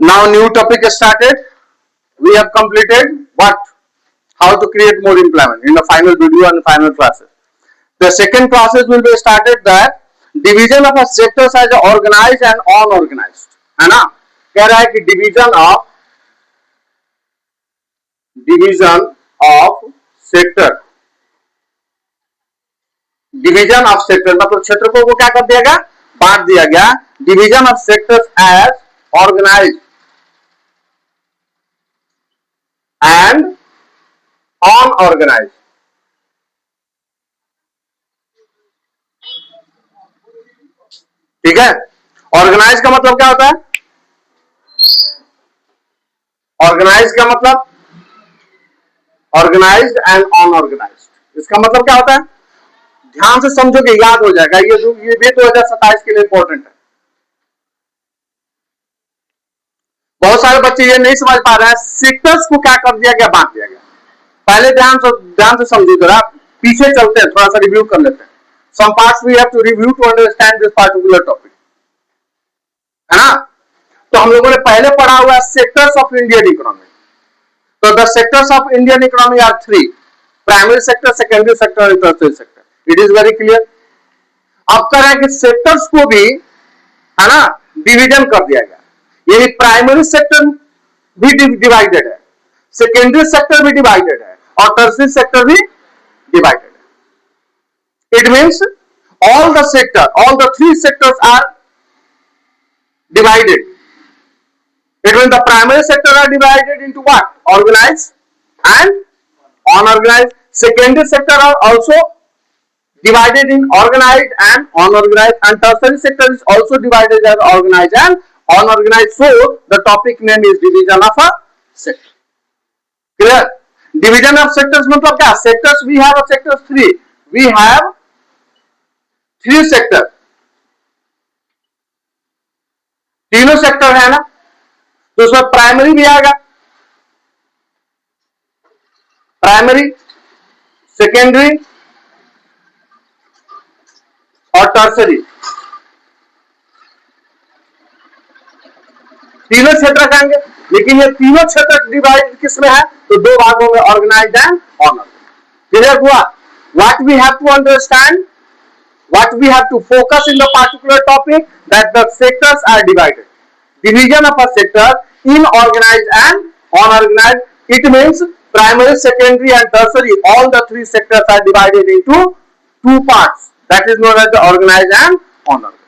Now new topic is started. We have completed what? How to create more employment in the final video and final classes. The second classes will be started that division of a sectors as organized and unorganized, है ना? कह रहा है कि division of sector मतलब क्षेत्र को क्या कर दिया गया? बांट दिया गया. Division of sectors as organized and unorganized. ठीक है. ऑर्गेनाइज का मतलब क्या होता है? ऑर्गेनाइज का मतलब ऑर्गेनाइज्ड एंड अनऑर्गेनाइज्ड. इसका मतलब क्या होता है? ध्यान से समझोगे याद हो जाएगा. ये भी 2027 के लिए इंपॉर्टेंट है. बहुत सारे बच्चे ये नहीं समझ पा रहे हैं. सेक्टर्स को क्या कर दिया गया? बांट दिया गया. पहले ध्यान से समझो जरा. पीछे चलते हैं, थोड़ा सा रिव्यू कर लेते हैं. Some parts we have to review to understand this particular topic, है ना? तो हम लोगों ने पहले पढ़ा हुआ है सेक्टर्स ऑफ इंडियन इकोनॉमी. तो the sectors of Indian economy are 3: primary sector, secondary sector और tertiary sector. It is very clear. अब कह रहे हैं कि सेक्टर्स को भी, है ना, डिवीजन कर दिया गया. यानी प्राइमरी सेक्टर भी डिवाइडेड है, सेकेंडरी सेक्टर भी डिवाइडेड है और टर्शियरी सेक्टर भी डिवाइडेड है. It means all the three sectors are divided. It means the primary sector are divided into what? Organized and unorganized. Secondary sector are also divided in organized and unorganized, and tertiary sector is also divided as organized and unorganized. So the topic name is division of a sector. Clear? Division of sectors मतलब क्या? Sectors we have a sectors 3. We have 3 sector. तीनों sector है ना, तो उसमें primary भी आएगा. Primary, secondary और टर्सरी, तीनों क्षेत्र कहेंगे. लेकिन ये तीनों क्षेत्र डिवाइड किसमें है? तो 2 भागों में, ऑर्गेनाइज्ड एंड अनऑर्गेनाइज्ड. क्लियर हुआ? What we have to understand, what we have to focus in the particular topic, that the sectors are divided. Division of a sector in organized and unorganized. It means primary, secondary and tertiary, all the 3 sectors are divided into 2 parts. That is known as the organized and unorganized.